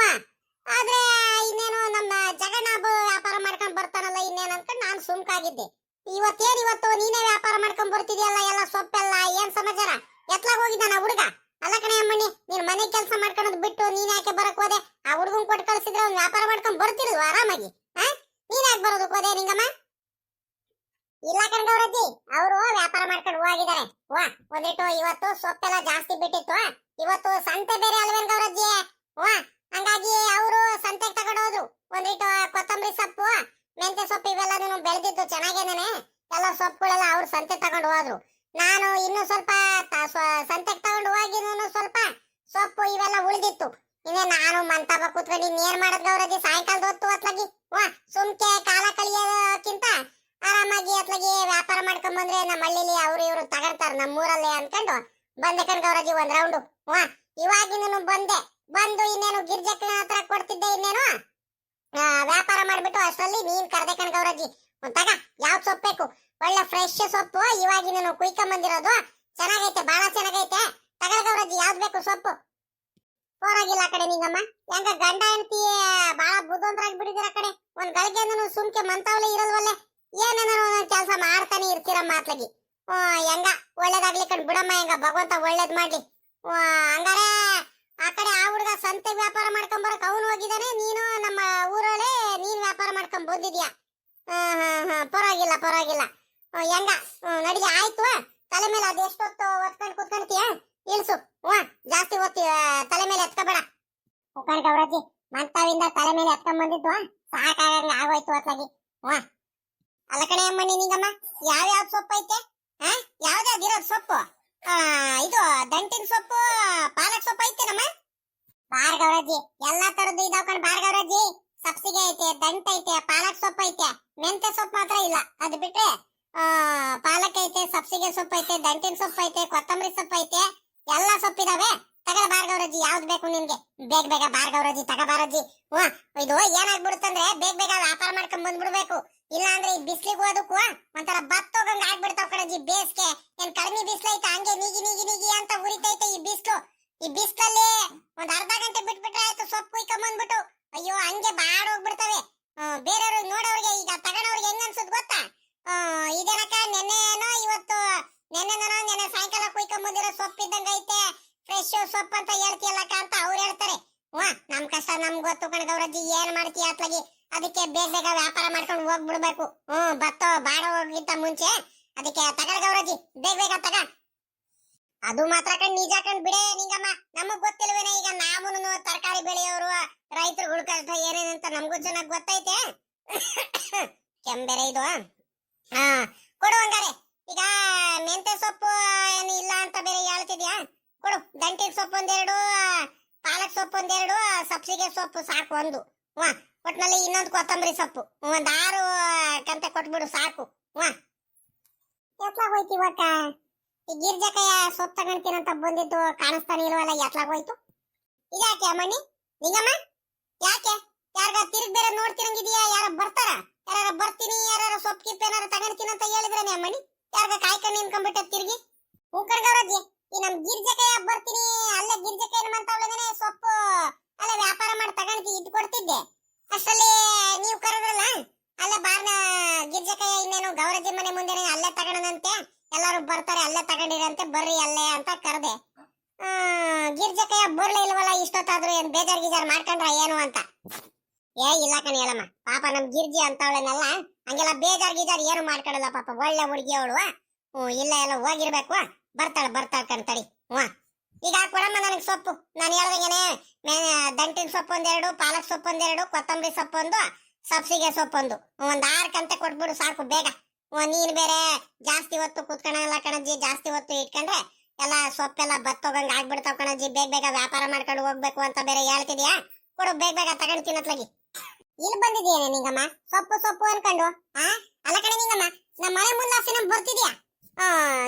ಆದ್ರೆ ಇನ್ನೇನು ನಮ್ಮ ಜಗಣ್ಣ ವ್ಯಾಪಾರ ಮಾಡ್ಕೊಂಡ್ ಬರ್ತಾನಲ್ಲ ಇನ್ನೇನು ಅನ್ಕೊಂಡು ನಾನು ಸುಮ್ಕಾಗಿದ್ದೆ ಇವತ್ತು ನೀನೇ ವ್ಯಾಪಾರ ಮಾಡ್ಕೊಂಡ್ ಬರ್ತಿದ್ಯಲ್ಲ ಎಲ್ಲ ಸೊಪ್ಪೆಲ್ಲ ಏನ್ ಸಮಾಚಾರ ಎತ್ಲಾಗ ಹೋಗಿದ್ದಾನ ಹುಡುಗ ಅಲ್ಲ ಕಣೆ ಅಮ್ಮಣ್ಣಿ ನೀನ್ ಮನೆ ಕೆಲಸ ಮಾಡ್ಕೊಳ್ಳೋದು ಬಿಟ್ಟು ನೀನ್ ಯಾಕೆ ಬರಕ್ ಹೋದೆ ಆ ಹುಡುಗನ್ ಕೊಟ್ಟು ಕಳ್ಸಿದ್ರೆ ಅವ್ನು ವ್ಯಾಪಾರ ಮಾಡ್ಕೊಂಡ್ ಬರ್ತಿರ್ಲ್ವ ಆರಾಮಾಗಿ ನೀನ್ ಯಾಕೆ ಬರೋದಕ್ಕೆ ಹೋದೆ ನಿಂಗಮ್ಮ ಇಲ್ಲ ಕಣ್ಗೌರಜ್ಜಿ ಅವರು ವ್ಯಾಪಾರ ಮಾಡ್ಕೊಂಡು ಹೋಗಿದ್ದಾರೆ ಒಂದಿಟ್ಟು ಇವತ್ತು ಸೊಪ್ಪೆಲ್ಲ ಜಾಸ್ತಿ ಬಿಟ್ಟಿತ್ತು ಇವತ್ತು ಸಂತೆ ಬೇರೆ ಅಲ್ವೇನ್ ಗೌರಜ್ಜಿ ಹಂಗಾಗಿ ಅವರು ಸಂತೆಗೆ ತಗೊಂಡೋದ್ರು ಒಂದಿಟ್ಟು ಕೊತ್ತಂಬರಿ ಸೊಪ್ಪು ಮೆಂತ್ಯ ಸೊಪ್ಪು ಇವೆಲ್ಲ ಬೆಳೆದಿದ್ದು ಚೆನ್ನಾಗೇನೇನೆ ಎಲ್ಲ ಸೊಪ್ಪುಗಳೆಲ್ಲ ಅವ್ರು ಸಂತೆ ತಗೊಂಡು ಹೋದ್ರು ನಾನು ಇನ್ನು ಸ್ವಲ್ಪ ಸಂತೆಗೆ ತಗೊಂಡು ಹೋಗಿ ಸ್ವಲ್ಪ ಸೊಪ್ಪು ಇವೆಲ್ಲ ಉಳಿದಿತ್ತು ಇನ್ನೇ ನಾನು ಮಂತಾಪ ಕೂತ್ಕೊಂಡು ಇನ್ನೇನ್ ಮಾಡೋದ್ ಗೌರಜ್ಜಿ ಸಾಯಂಕಾಲದ ಹೊತ್ತು ಅತ್ಲಾಗಿ ಸುಮ್ಕೆ ಕಾಲ ಕಳಿಯೋದಕ್ಕಿಂತ ಆರಾಮಾಗಿ ಅತ್ಲಾಗಿ ವ್ಯಾಪಾರ ಮಾಡ್ಕೊಂಡ್ ಬಂದ್ರೆ ನಮ್ಮ ಹಳ್ಳಿಲಿ ಇವ್ರು ತಗೊಳ್ತಾರ ನಮ್ಮೂರಲ್ಲೇ ಅನ್ಕೊಂಡು ಬಂದೆ ಕಣ್ ಗೌರಜ್ಜಿ ಒಂದ್ ರೌಂಡು ಇವಾಗಿನ ಬಂದು ಇನ್ನೇನು ಗಿರ್ಜಕ್ಕನ ಹತ್ರ ಕೊಡ್ತಿದ್ದೆ ಇನ್ನೇನು ವ್ಯಾಪಾರ ಮಾಡ್ಬಿಟ್ಟು ಅಷ್ಟರಲ್ಲಿ ನೀನ್ ಕರ್ದೆ ಕಣ್ ಗೌರಜ್ಜಿ ತಗ ಯಾವ್ದು ಸೊಪ್ಪು ಬೇಕು ಒಳ್ಳೆ ಫ್ರೆಶ್ ಸೊಪ್ಪು ಇವಾಗಿನ ಕುಯ್ಕೊಂಡ್ ಬಂದಿರೋದು ಚೆನ್ನಾಗೈತೆ ಬಹಳ ಚೆನ್ನಾಗೈತೆ ತಗಲ್ ಗೌರಜ್ಜಿ ಯಾವ್ದು ಬೇಕು ಸೊಪ್ಪು ಪರವಾಗಿಲ್ಲ ಆ ಕಡೆ ನಿಂಗಮ್ಮ. ಹೆಂಗ ಗಂಡ ಹೆಂಡತಿ ಬಾಳ ಬುದ್ಧಂತರಾಗಿ ಬಿಡಿದಿರ ಕಡೆ. ಒಂದ್ ಗಳಿಗೆಂದನು ಸುಮ್ಕೆ ಮಂತಾವಲೆ ಇರಲ್ವಲ್ಲೆ. ಏನೇನಾರು ಒಂದೊಂದ್ ಕೆಲಸ ಮಾಡ್ತಾನೆ ಇರ್ತೀರ ಮಾತ್ಲಗಿ. ಹೆಂಗ ಒಳ್ಳೇದಾಗ್ಲಿ ಕಣ್ ಬಿಡಮ್ಮ. ಹೆಂಗ ಭಗವಂತ ಒಳ್ಳೇದ್ ಮಾಡ್ಲಿ. ಹಂಗಾರೆ ಆ ಕಡೆ ಆ ಹುಡುಗ ಸಂತೆ ವ್ಯಾಪಾರ ಮಾಡ್ಕೊಂಡ್ ಬರಕ್ ಅವನು ಹೋಗಿದ್ದಾನೆ. ನೀನು ನಮ್ಮ ಊರಲ್ಲೇ ನೀನ್ ವ್ಯಾಪಾರ ಮಾಡ್ಕೊಂಡ್ ಬಂದಿದ್ಯಾ. ಪರವಾಗಿಲ್ಲ ಪರವಾಗಿಲ್ಲ. ಹೆಂಗ ನಡಿಗೆ ಆಯ್ತು. ತಲೆ ಮೇಲೆ ಅದು ಎಷ್ಟೊತ್ತು ಒತ್ಕೊಂಡ್ ಕುತ್ಕೊಂತೀಯ ಇಳ್ಸು. ಜಾಸ್ತಿ ಒತ್ತಿ ತಲೆ ಮೇಲೆ ಎತ್ಕೋಬೇಡ. ಮುಖಂಡ್ ಗೌರಜ್ಜಿ ಮಂತಾವಿಂದ ತಲೆ ಮೇಲೆ ಎತ್ಕೊಂಡ್ ಬಂದಿದ್ವು. ಸಾಕಾಗಂಗ ಆಗೋಯ್ತು ಅತ್ಲಾಗಿ. ಅಲ್ಲ ಕಣೆ ಅಮ್ಮ ನಿಂಗಮ್ಮ, ಯಾವ್ಯಾವ ಸೊಪ್ಪು ಐತೆ? ಯಾವ್ದಾವ್ದಿರೋದು ಸೊಪ್ಪು? ಇದು ದಂಟಿನ ಸೊಪ್ಪು, ಪಾಲಕ್ ಸೊಪ್ಪು ಐತೇನಮ್ಮ? ಬಾರ್ ಗೌರಜ್ಜಿ ಎಲ್ಲಾ ತರದ್ದು ಇದಾವ್ ಕಣ್. ಬಾರ್ ಗೌರಜ್ಜಿ ಸಬ್ಸಿಗೆ ಐತೆ, ದಂಟ್ ಐತೆ, ಪಾಲಕ್ ಸೊಪ್ಪು ಐತೆ. ಮೆಂತೆ ಸೊಪ್ಪು ಮಾತ್ರ ಇಲ್ಲ. ಅದು ಬಿಟ್ರೆ ಪಾಲಕ್ ಐತೆ, ಸಬ್ಸಿಗೆ ಸೊಪ್ಪು ಐತೆ, ದಂಟಿನ ಸೊಪ್ಪು ಐತೆ, ಕೊತ್ತಂಬರಿ ಸೊಪ್ಪು ಐತೆ. ಎಲ್ಲಾ ಸೊಪ್ಪಿದಾವೆ. ತಗ ಬಾರ್ ಗೌರಜ್ಜಿ, ಯಾವ್ದು ಬೇಕು ನಿನ್ಗೆ? ಬೇಗ ಬೇಗ ಬಾರ್ ಗೌರಜ್ಜಿ, ತಗ ಬಾರಜ್ಜಿ. ಇದು ಏನಾಗ್ಬಿಡುತ್ತಂದ್ರೆ ಬೇಗ ಬೇಗ ವ್ಯಾಪಾರ ಮಾಡ್ಕೊಂಡ್ ಬಂದ್ಬಿಡ್ಬೇಕು. ಇಲ್ಲ ಅಂದ್ರೆ ಈ ಬಿಸ್ಲಿಗೆ ಹೋದಕ್ಕೂ ಒಂಥರ ಬತ್ತೋಗಂಗ ಆಗ್ಬಿಡ್ತಾವ್ ಕಣಜ್ಜಿ. ಬೇಸ್ಗೆ ಏನ್ ಕಡಿಮೆ ಬಿಸ್ಲೈತೆ, ಹಂಗೆ ನೀಗಿ ನೀಗಿ ನೀಗಿ ಅಂತ ಉರಿತೈತೆ ಈ ಬಿಸ್ಲು. ಈ ಬಿಸ್ಲಲ್ಲಿ ಒಂದ್ ಅರ್ಧ ಗಂಟೆ ಬಿಟ್ಬಿಟ್ರೆ ಆಯ್ತು ಸೊಪ್ಪು ಕುಯ್ಕೊಂಡ್ ಬಂದ್ಬಿಟ್ಟು. ಅಯ್ಯೋ ಹಂಗೆ ಬಾಡ್ ಹೋಗ್ಬಿಡ್ತವೆ. ಬೇರೆಯವ್ರು ನೋಡೋರ್ಗೆ, ಈಗ ತಗೋಣವ್ರಿಗೆ ಹೆಂಗ್ ಅನ್ಸುದ್ ಗೊತ್ತಾ? ಇದೇನಕ್ಕ ನೆನ್ನೆನೋ ಇವತ್ತು, ನೆನ್ನೆ ಸಾಯಂಕಾಲ ಕುಯ್ಕೊಂಡ್ ಬಂದಿರೋ ಸೊಪ್ಪು ಇದ್ದಂಗ ಐತೆ, ಫ್ರೆಶ್ ಸೊಪ್ಪು ಅಂತ ಹೇಳ್ತೀಯಲ್ಲಕ್ಕ ಅಂತ ಅವ್ರು ಹೇಳ್ತಾರೆ. ನಮ್ ಕಷ್ಟ ನಮ್ಗ್ ಗೊತ್ತು ಕಣ ಗೌರಜ್ಜಿ. ಏನ್ ಮಾಡ್ತೀಯ ಅತ್ಲಾಗಿ? ಅದಕ್ಕೆ ಬೇಗ ಬೇಗ ವ್ಯಾಪಾರ ಮಾಡ್ಕೊಂಡು ಹೋಗ್ಬಿಡ್ಬೇಕು. ಬತ್ತೋ ಬಾಡ ಹೋಗಿಂತ ಮುಂಚೆ. ಅದಕ್ಕೆ ತಗಲ್ ಗೌರಜ್ಜಿ, ಬೇಗ ಬೇಗ ತಗ. ಅದು ಮಾತ್ರ ಕಣ್ ನಿಜ ಕಣ್ ಬಿಡೆ ನಿಂಗಮ್ಮ. ನಮಗ್ ಗೊತ್ತಿಲ್ವೇನೆ? ಈಗ ನಾವುನು ತರಕಾರಿ ಬೆಳೆಯೋರು, ರೈತರುಗಳ ಕಷ್ಟ ಏನೇನಂತ ನಮಗೂ ಚೆನ್ನಾಗ್ ಗೊತ್ತೈತೆ. ಕೆಂಬೇರೆ ಇದು. ಕೊಡು ಹಂಗಾರೆ. ಈಗ ಮೆಂತೆ ಸೊಪ್ಪು ಏನು ಇಲ್ಲ ಅಂತ ಬೇರೆ ಹೇಳ್ತಿದ್ಯಾ? ಕೊಡು. ದಂಟಿನ ಸೊಪ್ಪು ಒಂದೆರಡು, ಪಾಲಕ್ ಸೊಪ್ಪು ಒಂದೆರಡು, ಸಬ್ಸಿಗೆ ಸೊಪ್ಪು ಸಾಕು ಒಂದು. ಒಟ್ನಲ್ಲಿ ಇನ್ನೊಂದು ಕೊತ್ತಂಬರಿ ಸೊಪ್ಪು ಒಂದ್ 6 ಕಂತೆ ಕೊಟ್ಬಿಡು ಸಾಕು. ಎತ್ಲಾಗ ಹೋಯ್ತು ಇವತ್ತ? ಈ ಗಿರ್ಜಕಾಯ ಸೊಪ್ಪು ತಗೊಂತೀನಂತ ಬಂದಿದ್ದು ಕಾಣಿಸ್ತಾನೆ ಇಲ್ವಲ್ಲ, ಎತ್ಲಾಗ ಹೋಯ್ತು? ಇದ್ಯಾಕೆ ಅಮ್ಮಣ್ಣಿ ನಿಂಗಮ್ಮ? ಯಾಕೆ ಯಾರ್ಗ ತಿರುಗ್ ಬೇರೆ ನೋಡ್ತಿರಂಗಿದ್ಯಾ? ಯಾರ ಬರ್ತಾರ? ಯಾರ ಬರ್ತೀನಿ, ಯಾರ ಸೊಪ್ಪು ಕಿಪ್ಪು ಏನಾರ ತಗೊಂತೀನಿ ಅಂತ ಹೇಳಿದ್ರೇನೆ ಅಮ್ಮಣ್ಣಿ? ಯಾರ್ಗ ಕಾಯ್ಕೊಂಡು ನಿನ್ಕೊಂಡ್ಬಿಟ್ಟ ತಿರುಗಿ? ಗೌರಜ್ಜಿ, ಈ ನಮ್ ಗಿರ್ಜಕಾಯ ಬರ್ತೀನಿ, ಅಲ್ಲೇ ಗಿರ್ಜಕಾಯ ಮಂತಾವಳೇನೆ ಸೊಪ್ಪು ಅಲ್ಲೇ ವ್ಯಾಪಾರ ಮಾಡಿ ತಗೊಂಡು ಇಟ್ಟು ಕೊಡ್ತಿದ್ದೆ. ಅಷ್ಟರಲ್ಲಿ ನೀವು ಕರೆದ್ರಲ್ಲ, ಅಲ್ಲೇ ಬಾರ್ನ ಗಿರ್ಜಕಾಯ ಇನ್ನೇನು ಗೌರಜ್ಜಿ ಮನೆ ಮುಂದೆನೆ ಅಲ್ಲೇ ತಗೊಂಡಂತೆ. ಎಲ್ಲಾರು ಬರ್ತಾರೆ, ಅಲ್ಲೇ ತಗೊಂಡಿರಂತೆ, ಬರ್ರಿ ಅಲ್ಲೇ ಅಂತ ಕರೆದೆ. ಗಿರ್ಜಕಾಯ ಬರ್ಲೇ ಇಲ್ವಲ್ಲ ಇಷ್ಟೊತ್ತಾದ್ರೂ. ಏನ್ ಬೇಜಾರ್ ಗೀಜಾರ್ ಮಾಡ್ಕೊಂಡ್ರ ಏನು ಅಂತ? ಇಲ್ಲ ಕಣಿ ಹೇಳಮ್ಮ, ಪಾಪ ನಮ್ ಗಿರ್ಜಿ ಅಂತವಳನ್ನೆಲ್ಲ ಹಂಗೆಲ್ಲ ಬೇಜಾರ್ ಗೀಜಾರ್ ಏನು ಮಾಡ್ಕೊಳಲ್ಲ ಪಾಪ. ಒಳ್ಳೆ ಹುಡುಗಿ ಅವಳು. ಇಲ್ಲ ಎಲ್ಲ ಹೋಗಿರ್ಬೇಕು. ಬರ್ತಾಳ ಕಣ್ತಡಿ. ಈಗ ಕೊಡಮ್ಮ ನನಗೆ ಸೊಪ್ಪು. ನಾನು ಹೇಳ್ದಂಗೆನೆ ದಂಟಿನ ಸೊಪ್ಪು ಒಂದೆರಡು, ಪಾಲಕ್ ಸೊಪ್ಪು ಒಂದೆರಡು, ಕೊತ್ತಂಬರಿ ಸೊಪ್ಪು ಒಂದು, ಸಬ್ಸಿಗೆ ಸೊಪ್ಪು ಒಂದು 6 ಕಂತೆ ಕೊಟ್ಬಿಡು ಸಾಕು ಬೇಗ. ನೀನ್ ಬೇರೆ ಜಾಸ್ತಿ ಹೊತ್ತು ಕೂತ್ಕೊಳ್ಳಲ್ಲ ಕಣಜ್ಜಿ. ಜಾಸ್ತಿ ಹೊತ್ತು ಇಟ್ಕೊಂಡ್ರೆ ಎಲ್ಲ ಸೊಪ್ಪೆಲ್ಲ ಬತ್ತೋಗಂಗ ಆಗ್ಬಿಡ್ತಾವ್ ಕಣಜ್ಜಿ. ಬೇಗ ಬೇಗ ವ್ಯಾಪಾರ ಮಾಡ್ಕೊಂಡು ಹೋಗ್ಬೇಕು ಅಂತ ಬೇರೆ ಹೇಳ್ತಿದ್ಯಾ? ಕೊಡು ಬೇಗ ಬೇಗ ತಗೊಂಡ್ ತಿನ್ನತ್ಲಾಗಿ. ಇಲ್ಲಿ ಬಂದಿದ್ಯೇನೆ ನಿಂಗಮ್ಮ ಸೊಪ್ಪು ಸೊಪ್ಪು ಅನ್ಕೊಂಡು? ಅಲ್ಲ ಕಣೆ ನಿಂಗಮ್ಮ, ನಮ್ಮ ಮನೆ ಮುಂದಾಸಿನ ಬರ್ತಿದ್ಯಾ?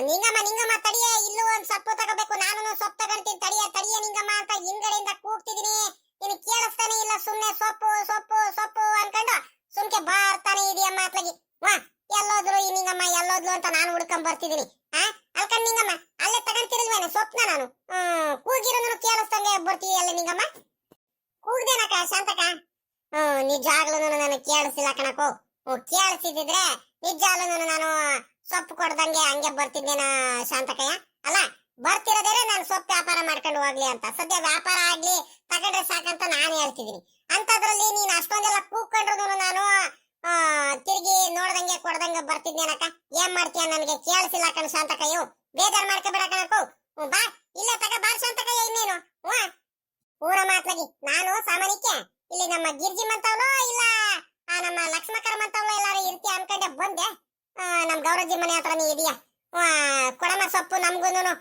ನಿಂಗಮ್ಮ ತಡಿಯ, ಇಲ್ಲೂ ಒಂದ್ ಸೊಪ್ಪು ತಗೋಬೇಕು. ನಾನು ಸೊಪ್ಪು ತಗೊಂತೀನಿ, ತಡಿಯ ನಿಂಗಮ್ಮ ಅಂತ ಹಿಂದ್ಗಡೆಯಿಂದ ಕೂಗ್ತಿದೀನಿ. ನೀನು ಕೇಳಿಸ್ತಾನೆ ಇಲ್ಲ. ಸುಮ್ನೆ ಸೊಪ್ಪು ಸೊಪ್ಪು ಸೊಪ್ಪು ಅನ್ಕೊಂಡು ಸುಮ್ಕೆ ಬರ್ತಾನೆ ಇದೆಯಮ್ಮ ಅತ್ಲಾಗಿ. ಎಲ್ಲೋದ್ರು ಈ ನಿಂಗಮ್ಮ, ಎಲ್ಲೋದ್ಲು ಅಂತ ನಾನು ಹುಡ್ಕೊಂಡ್ ಬರ್ತಿದೀನಿ. ಅಲ್ಕಂಡ್ ನಿಂಗಮ್ಮ ಅಲ್ಲೇ ತಗೊಂತಿರ್ಲ್ವೇನೆ ಸೊಪ್ಪನ? ನಾನು ಕೂಗಿರೋದನ್ನು ಕೇಳಿಸ್ದಂಗೆ ಬರ್ತೀಯಲ್ಲ ನಿಂಗಮ್ಮ. ಕೂಗ್ದೇನಕ್ಕ ಶಾಂತಕ? ನಿಜಾಗ್ಲೂ ನನಗೆ ಕೇಳಿಸಿಲ್ಲ ಕಣಕೋ. ಕೇಳಿಸಿದ್ರೆ ನಿಜಾಗ್ಲೂ ನಾನು ಸೊಪ್ಪು ಕೊಡ್ದಂಗೆ ಹಂಗೆ ಬರ್ತಿದ್ದೇನ ಶಾಂತಕಯ್ಯ? ಅಲ್ಲ, ಬರ್ತಿರೋದೇ ನಾನು ಸೊಪ್ಪು ವ್ಯಾಪಾರ ಮಾಡ್ಕೊಂಡು ಹೋಗ್ಲಿ ಅಂತ. ಸದ್ಯ ವ್ಯಾಪಾರ ಆಗ್ಲಿ ತಗೊಂಡ್ರೆ ಸಾಕಂತ ನಾನು ಹೇಳ್ತಿದ್ದೀನಿ. ಅಂತದ್ರಲ್ಲಿ ನೀನ್ ಅಷ್ಟೊಂದೆಲ್ಲ ಕೂಗ್ಕೊಂಡ್ರು ನಾನು ತಿರುಗಿ ನೋಡ್ದಂಗೆ ಕೊಡ್ದಂಗೆ ಬರ್ತಿದ್ದೇನಕ್ಕ. ಏನ್ ಮಾಡ್ತೀಯ? ನನಗೆ ಕೇಳಿಸಿಲ್ಲ ಕಣ ಶಾಂತಕಯ್ಯು. ಬೇಜಾರ್ ಮಾಡ್ಕೋಬೇಡ ಕಣಕು. ಬಾ ಇಲ್ಲೇ ತಗ ಬಾರ್ ಶಾಂತಕಯ್ಯ. ಇನ್ನೇನು ಊರ ಮಾತ್ಲಾಗಿ ನಾನು ಸಾಮಾನ್ಯಕ್ಕೆ ಇಲ್ಲಿ ನಮ್ಮ ಗಿರ್ಜಿ ಮಂತವ್ಲು ಇಲ್ಲ ನಮ್ಮ ಲಕ್ಷ್ಮಕರ ಮಂತವ್ಲು ಎಲ್ಲಾರು ಇರ್ತೀಯ ಅನ್ಕೊಂಡೆ ಬಂದೆ. ನಮ್ ಗೌರಜ್ಜಿ ಮನೆ ಹತ್ರನೇ ಇದೆಯಾ? ಕೊಡಮ ಸೊಪ್ಪು. ನಮ್ಗೂನು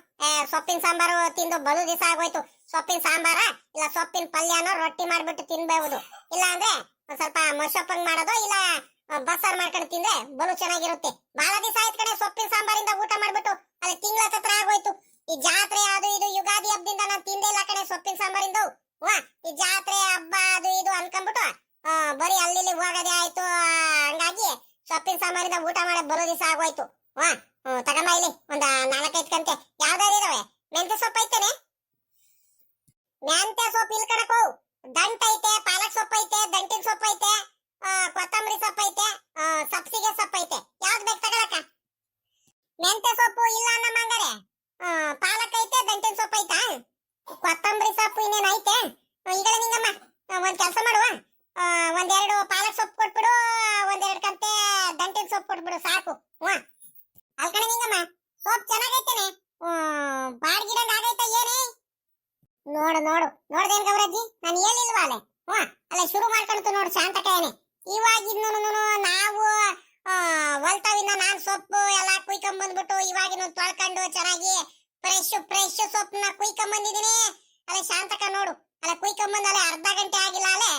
ಸೊಪ್ಪಿನ ಸಾಂಬಾರು ತಿಂದು ಬಲು ದಿವಸ ಆಗೋಯ್ತು. ಸೊಪ್ಪಿನ ಸಾಂಬಾರ ಇಲ್ಲ ಸೊಪ್ಪಿನ ಪಲ್ಯನೋ ರೊಟ್ಟಿ ಮಾಡ್ಬಿಟ್ಟು ತಿನ್ಬಹುದು. ಇಲ್ಲ ಅಂದ್ರೆ ಒಂದ್ ಸ್ವಲ್ಪ ಮೊಸಪ್ಪಂಗ್ ಮಾಡೋದು, ಇಲ್ಲ ಬಸ್ಸಾರ್ ಮಾಡ್ಕೊಂಡು ತಿಂದ್ರೆ ಬಲು ಚೆನ್ನಾಗಿರುತ್ತೆ. ಬಹಳ ದಿವಸ ಆಯ್ತು ಕಡೆ ಸೊಪ್ಪಿನ ಸಾಂಬಾರಿಂದ ಊಟ ಮಾಡ್ಬಿಟ್ಟು. ಅಲ್ಲಿ ತಿಂಗಳ ಹತ್ರ ಆಗೋಯ್ತು. ಈ ಜಾತ್ರೆ ಅದು ಇದು ಯುಗಾದಿ ಹಬ್ಬದಿಂದ ನಾನು ತಿಂದೇ ಇಲ್ಲ ಕಡೆ ಸೊಪ್ಪಿನ ಸಾಂಬಾರಿಂದು. ಈ ಜಾತ್ರೆ ಹಬ್ಬ ಅದು ಇದು ಅನ್ಕೊಂಡ್ಬಿಟ್ಟು ಬರೀ ಅಲ್ಲಿ ಹೋಗೋದೇ ಆಯ್ತು. ಹಂಗಾಗಿ ಸೊಪ್ಪಿನ ಸಾಂಬಾರಿಂದ ಊಟ ಮಾಡಿ ಬರೋ ದಿವಸ ಆಗೋಯ್ತು. ತಗಮ್ಮ ಇಲ್ಲಿ ಒಂದ್ 4-5 ಕಂತೆ. ಯಾವ್ದಾರು ಇದಾವೆ? ಮೆಂತೆ ಸೊಪ್ಪು ಐತೇನೆ? ಮೆಂತ್ಯ ಸೊಪ್ಪು ಇಲ್ಲಿ ಕಣಕೋ. ದಂಟ ಐತೆ, ಪಾಲಕ್ ಸೊಪ್ಪು ಐತೆ, ದಂಟಿನ ಸೊಪ್ಪು ಐತೆ, ಕೊತ್ತಂಬರಿ ಸೊಪ್ಪು ಐತೆ, ಸಬ್ಸಿಗೆ ಸೊಪ್ಪು ಐತೆ. ಯಾವ್ದು ಬೇಕು ತಗೊಳಕ? ಮೆಂತ್ಯ ಸೊಪ್ಪು ಇಲ್ಲ ನಮ್ಮ ಹಂಗಾರೆ. ಪಾಲಕ್ ಐತೆ, ದಂಟಿನ ಸೊಪ್ಪು ಐತಾ? ಕೊತ್ತಂಬರಿ ಸೊಪ್ಪು ಇನ್ನೇನ್ ಐತೆ? ಈಗಲೇ ನಿಂಗಮ್ಮ ಒಂದ್ ಕೆಲಸ ಮಾಡುವ, ಒಂದೆರಡು ಪಾಲಕ್ ಸೊಪ್ಪು ಕೊಟ್ಬಿಡು, ಒಂದೆರಡು ಕಂತೆ ದಂಟಿನ ಸೊಪ್ಪು ಕೊಟ್ಬಿಡು ಸಾಕು. ಅಲ್ಕಣ ನಿಂಗಮ್ಮ, ಸೊಪ್ಪು ಚೆನ್ನಾಗೈತೇನೆ, ಬಾಡ್ಗಿಡಂಗ್ ಆಗೈತೆ ಏನೇ? ನೋಡು ನೋಡು ನೋಡ್ದೇನ್ ಗೌರಜ್ಜಿ, ನಾನು ಹೇಳಿಲ್ವಾ ಅಲ್ಲೇ? ಅಲ್ಲ ಶುರು ಮಾಡ್ಕೊಳ್ತು ನೋಡು ಶಾಂತಕೇನೆ. ಇವಾಗಿನ್ನು ನಾವು ಹೊಲ್ತಾವಿಂದ ನಾನ್ ಸೊಪ್ಪು ಎಲ್ಲ ಕುಯ್ಕೊಂಡ್ ಬಂದ್ಬಿಟ್ಟು ಇವಾಗಿನ ತೊಳ್ಕೊಂಡು ಚೆನ್ನಾಗಿ ಫ್ರೆಶ್ ಸೊಪ್ಪನ್ನ ಕುಯ್ಕೊಂಡ್ ಬಂದಿದ್ದೀನಿ. ಅಲ್ಲ ಶಾಂತಕ ನೋಡು, ಅಲ್ಲ ಕುಯ್ಕೊಂಡ್ ಬಂದಲ್ಲ ಅರ್ಧ ಗಂಟೆ ಆಗಿಲ್ಲ ಅಲ್ಲೇ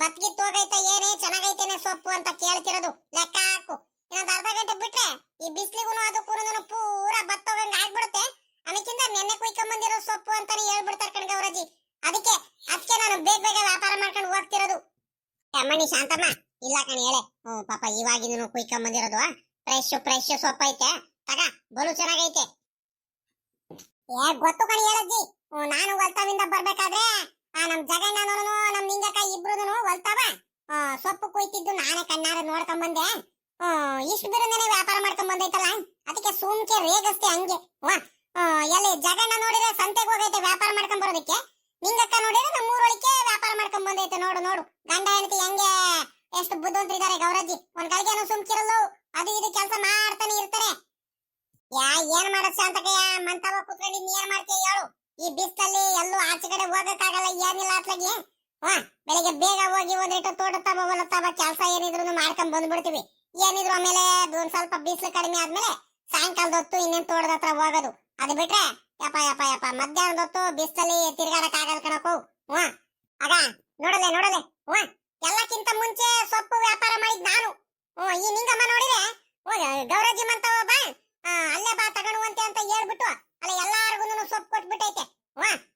ಬತ್ಗಿತ್ತು ಹೋಗೈತೆ ಏನೇ ಚೆನ್ನಾಗೈತೇನೆ ಸೊಪ್ಪು ಅಂತ ಕೇಳ್ತಿರೋದು. ಲೆಕ್ಕ ಹಾಕು, ಇನ್ನೊಂದು ಅರ್ಧ ಗಂಟೆ ಬಿಟ್ರೆ ಈ ಬಿಸ್ಲಿಗೂ ಅದಕ್ಕೂ ಪೂರ ಬತ್ತೋಗಂಗ್ ಆಗ್ಬಿಡುತ್ತೆ. ಅದಕ್ಕಿಂತ ನೆನ್ನೆ ಕುಯ್ಕೊಂಡ್ ಬಂದಿರೋ ಸೊಪ್ಪು ಅಂತಾನೆ ಹೇಳ್ಬಿಡ್ತಾರೆ ಕಣ್ ಗೌರಜ್ಜಿ. ಅದಕ್ಕೆ ನಾನು ಬೇಗ ವ್ಯಾಪಾರ ಮಾಡ್ಕೊಂಡು ಹೋಗ್ತಿರೋದು. ಅಮ್ಮನಿ ಶಾಂತಮ್ಮ, ಇಲ್ಲ ಕಣ್ ಹೇಳೆ. ಪಾಪ ಇವಾಗಿನ ಕುಯ್ಕೊಂಡ್ ಬಂದಿರೋದು ಫ್ರೆಶ್ ಸೊಪ್ಪು ಐತೆ, ತಗ ಬಲು ಚೆನ್ನಾಗೈತೆ. ಗೊತ್ತು ಕಣ್ ಹೇಳಜ್ಜಿ, ನಾನು ಹೊಲ್ತಾವಿಂದ ಬರ್ಬೇಕಾದ್ರೆ ನಮ್ ಜಗಣ್ಣನೂ ನಮ್ ನಿಂಗಕ್ಕ ಇಬ್ರುನು ಹೊಲ್ತಾವ ಸೊಪ್ಪು ಕುಯ್ತಿದ್ದು ನಾನೇ ಕಣ್ಣಾರ ನೋಡ್ಕೊಂಡ್ ಬಂದೆ. ಇಷ್ಟು ಬಿರುಂದೇನೆ ವ್ಯಾಪಾರ ಮಾಡ್ಕೊಂಡ್ ಬಂದೈತಲ್ಲ, ಅದಕ್ಕೆ ಸುಮ್ಕೆ ರೇಗಸ್ತೆ ಹಂಗೆ. ಎಲ್ಲಿ ಜಗಣ್ಣ ನೋಡಿದ್ರೆ ಸಂತೆಗೆ ಹೋಗೈತೆ ವ್ಯಾಪಾರ ಮಾಡ್ಕೊಂಡ್ ಬರೋದಕ್ಕೆ, ನಿಂಗಕ್ಕ ನೋಡಿದ್ರೆ ನಮ್ಮ ಊರೊಳಕ್ಕೆ ವ್ಯಾಪಾರ ಮಾಡ್ಕೊಂಡ್ ಬಂದೈತೆ. ನೋಡು ನೋಡು ಗಂಡ ಹೆಂಡತಿ ಹೆಂಗೆ ಎಷ್ಟು ಬುದ್ಧಿವಂತರಿದ್ದಾರೆ ಗೌರಜ್ಜಿ. ಒಂದ್ ಗಳಿಗೆನೂ ಸುಮ್ಕಿರಲ್ಲ, ಅದು ಇದು ಕೆಲಸ ಮಾಡ್ತಾನೆ ಇರ್ತಾರೆ. ಏನ್ ಮಾಡೋದ್ ಶಾಂತಕಯ್ಯ, ಮಂತವ ಕುತ್ಕೊಂಡು ಏನ್ ಮಾಡ್ತೀಯ ಹೇಳು? ಈ ಬಿಸ್ತಲ್ಲಿ ಎಲ್ಲೂ ಆಚೆ ಕಡೆ ಹೋಗಕ್ಕಾಗಲ್ಲ, ಏನಿಲ್ಲ ಅತ್ಲಾಗಿ. ಬೆಳಿಗ್ಗೆ ಬೇಗ ಹೋಗಿ ಒಂದಿಟ್ಟು ತೋಟತ್ತವ ಹೊಲತ್ತವ ಕೆಲಸ ಏನಿದ್ರು ಮಾಡ್ಕೊಂಡ್ ಬಂದ್ಬಿಡ್ತೀವಿ. ಏನಿದ್ರು ಆಮೇಲೆ ಒಂದ್ ಸ್ವಲ್ಪ ಬಿಸಿಲು ಕಡಿಮೆ ಆದ್ಮೇಲೆ ಸಾಯಂಕಾಲದ ಹೊತ್ತು ಇನ್ನೇನ್ ತೋಟದ ಹತ್ರ ಹೋಗೋದು. ಅದು ಬಿಟ್ರೆ ಯಪ್ಪ ಮಧ್ಯಾಹ್ನದ ಹೊತ್ತು ಬಿಸ್ತಲ್ಲಿ ತಿರ್ಗಾಡಕ್ ಆಗಲ್ ಕಣಕು. ಆಗ ನೋಡಲೆ ಎಲ್ಲಕ್ಕಿಂತ ಮುಂಚೆ ಸೊಪ್ಪು ವ್ಯಾಪಾರ ಮಾಡಿದ್ ನಾನು. ಈ ನಿಂಗಮ್ಮ ನೋಡಿದ್ರೆ ಗೌರಜ್ಜಿ ಮಂತವ ಬಾ ಅಲ್ಲೇ ಬಾ ತಗೊಂಡುವಂತೆ ಅಂತ ಹೇಳ್ಬಿಟ್ಟು ಅಲ್ಲ ಎಲ್ಲಾರ್ಗು ಸೊಪ್ಪು ಕೊಟ್ಬಿಟ್ಟೈತೆ.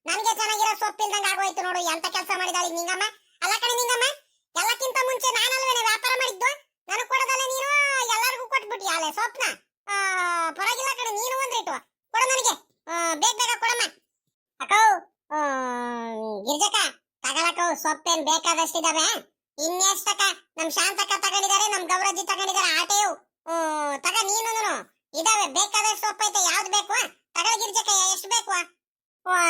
ನನ್ಗೆ ಚೆನ್ನಾಗಿರೋ ಸೊಪ್ಪು ಇಲ್ದಂಗ ಆಗೋಯ್ತು ನೋಡು. ಎಂತ ಕೆಲಸ ಮಾಡಿದಾಳಿ ನಿಂಗಮ್ಮ. ಅಲ್ಲ ಕಣೆ ನಿಂಗಮ್ಮ, ಎಲ್ಲಕ್ಕಿಂತ ಮುಂಚೆ ನಾನಲ್ವೇನೆ ವ್ಯಾಪಾರ ಮಾಡಿದ್ದು, ನನಗ್ ಕೊಡೋದಲ್ಲ ನೀನು ಎಲ್ಲಾರ್ಗು ಕೊಟ್ಬಿಟ್ಟಿ ಅಲ್ಲೇ ಸೊಪ್ಪನ. ಪರವಾಗಿಲ್ಲ ಕಣೆ, ನೀನು ಒಂದಿಟ್ಟು ಕೊಡು ನನಗೆ, ಬೇಗ ಕೊಡಮ್ಮ. ಅಕ್ಕೋ ಗಿರ್ಜಕ್ಕ ತಗೊಳಕೋ, ಸೊಪ್ಪೇನ್ ಬೇಕಾದಷ್ಟಿದಾವೆ. ಇನ್ನೆಷ್ಟಕ್ಕ ನಮ್ ಶಾಂತಕ್ಕ ತಗೊಂಡಿದ್ದಾರೆ, ನಮ್ ಗೌರಜ್ಜಿ ತಗೊಂಡಿದ್ದಾರೆ ಆಟೆಯು. ತಗ ನೀನು ಇದಾವೆ ಬೇಕಾದಷ್ಟು ಸೊಪ್ಪು ಐತೆ. ಯಾವ್ದು ಬೇಕು ತಗೊಳ ಗಿರ್ಜಕ್ಕ, ಎಷ್ಟು ಬೇಕು?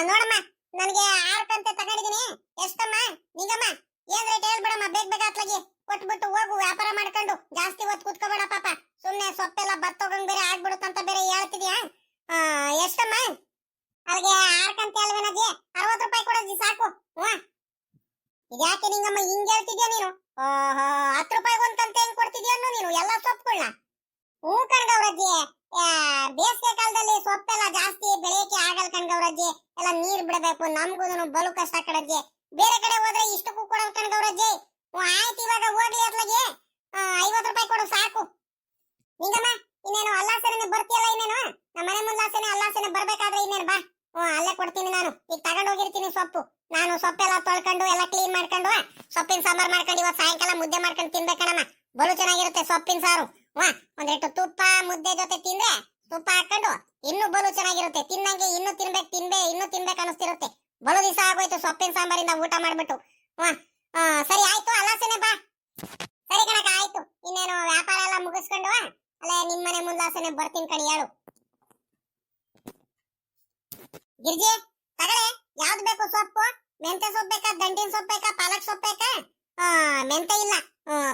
ನೋಡಮ್ಮ, ನನಗೆ 6 ಕಂತೆ ತಗೊಂಡಿದ್ದೀನಿ. ಎಷ್ಟಮ್ಮ ನಿಂಗಮ್ಮ? ಏನ್ ರೇಟ್ ಹೇಳ್ಬಿಡಮ್ಮ, ಬೇಗ ಅತ್ಲಾಗಿ ಕೊಟ್ಬಿಟ್ಟು ಹೋಗು ವ್ಯಾಪಾರ ಮಾಡ್ಕೊಂಡು. ಜಾಸ್ತಿ ಹೊತ್ತು ಕುತ್ಕೋಬೇಡ ಪಾಪ, ಸುಮ್ನೆ ಸೊಪ್ಪೆಲ್ಲ ಬತ್ತೋಗಂಗ್ ಬೇರೆ ಆಗ್ಬಿಡುತ್ತಂತ ಬೇರೆ ಹೇಳ್ತಿದ್ಯಾ. ಎಷ್ಟಮ್ಮ? ಅಲ್ಲಿಗೆ 6 ಕಂತೆ ಅಲ್ವೇನಜ್ಜಿ? 60 ರೂಪಾಯಿ ಕೊಡಜ್ಜಿ ಸಾಕು. ಇದ್ಯಾಕೆ ನಿಂಗಮ್ಮ ಹಿಂಗ್ ಹೇಳ್ತಿದ್ಯಾ ನೀನು? 10 ರೂಪಾಯಿಗೆ ಒಂದ್ ಕಂತೆ ಹೆಂಗ್ ಕೊಡ್ತಿದ್ಯಾ ನೀನು ಎಲ್ಲ ಸೊಪ್ಪುಗಳನ್ನ? ಹೂ ಕಣ್ಗವ್ರಜ್ಜಿ, ಬೇಸಿಗೆ ಕಾಲದಲ್ಲಿ ಸೊಪ್ಪೆಲ್ಲ ಜಾಸ್ತಿ ಬೆಳೆಯಕ್ಕೆ ಆಗಲ್ ಕಣ್ಗವ್ರಜ್ಜಿ. ಎಲ್ಲ ನೀರ್ ಬಿಡಬೇಕು, ನಮ್ಗೂ ಬಲು ಕಷ್ಟ ಕಣಜ್ಜಿ. ಬೇರೆ ಕಡೆ ಹೋದ್ರೆ ಇಷ್ಟಕ್ಕೂ ಕೊಡಲ್ ಕಣ್ಗವ್ರಜ್ಜಿ. ಆಯ್ತು, ಇವಾಗ ಹೋಗ್ಲಿ ಅತ್ಲಾಗೆ 50 ರೂಪಾಯಿ ಕೊಡು ಸಾಕು. ನಿಂಗಮ್ಮ ಇನ್ನೇನು ಅಲ್ಲಾಸನೆ ಬರ್ತೀಯಲ್ಲ, ಇನ್ನೇನು ನಮ್ಮ ಮನೆ ಮುಂದಾಸನೆ ಅಲ್ಲಾಸನೆ ಬರ್ಬೇಕಾದ್ರೆ ಇನ್ನೇನು ಬಾ, ಅಲ್ಲೇ ಕೊಡ್ತೀನಿ ನಾನು. ಈಗ ತಗೊಂಡ್ ಹೋಗಿರ್ತೀನಿ ಸೊಪ್ಪು. ನಾನು ಸೊಪ್ಪೆಲ್ಲ ತೊಳ್ಕೊಂಡು ಎಲ್ಲ ಕ್ಲೀನ್ ಮಾಡ್ಕೊಂಡು ಸೊಪ್ಪಿನ ಸಾಂಬಾರ್ ಮಾಡ್ಕೊಂಡು ಇವತ್ತು ಸಾಯಂಕಾಲ ಮುದ್ದೆ ಮಾಡ್ಕೊಂಡು ತಿನ್ಬೇಕಣಮ್ಮ. ಬಲು ಚೆನ್ನಾಗಿರುತ್ತೆ ಸೊಪ್ಪಿನ ಸಾರು. ಒಂದೆಷ್ಟು ತುಪ್ಪ ಮುದ್ದೆ ಜೊತೆ ತಿಂದ್ರೆ, ತುಪ್ಪ ಹಾಕೊಂಡು ಇನ್ನೂ ಬಲು ಚೆನ್ನಾಗಿರುತ್ತೆ. ತಿನ್ನಂಗೆ ಇನ್ನೂ ತಿನ್ಬೇಕು ಅನಿಸ್ತಿರುತ್ತೆ. ಬಲು ದಿವಸ ಆಗೋಯ್ತು ಸೊಪ್ಪಿನ ಸಾಂಬಾರಿಂದ ಊಟ ಮಾಡ್ಬಿಟ್ಟು. ಸರಿ ಆಯ್ತು, ಅಲ್ಲಾಸನೆ ಬಾ. ಸರಿ ಕಣಕ ಆಯ್ತು, ಇನ್ನೇನು ವ್ಯಾಪಾರ ಎಲ್ಲ ಮುಗಿಸ್ಕೊಂಡು ಅಲ್ಲೇ ನಿಮ್ಮನೆ ಮುಂದಾಸನೆ ಬರ್ತೀನಿ ಕಣಿ. ಹೇಳು ಗಿರ್ಜಿ, ತಗಳೆ ಯಾವ್ದು ಬೇಕು ಸೊಪ್ಪು? ಮೆಂತೆ ಸೊಪ್ಪು ಬೇಕಾ, ದಂಟಿನ ಸೊಪ್ಪು ಬೇಕಾ, ಪಾಲಕ್ ಸೊಪ್ಪು ಬೇಕಾ? ಮೆಂತೆ ಇಲ್ಲ,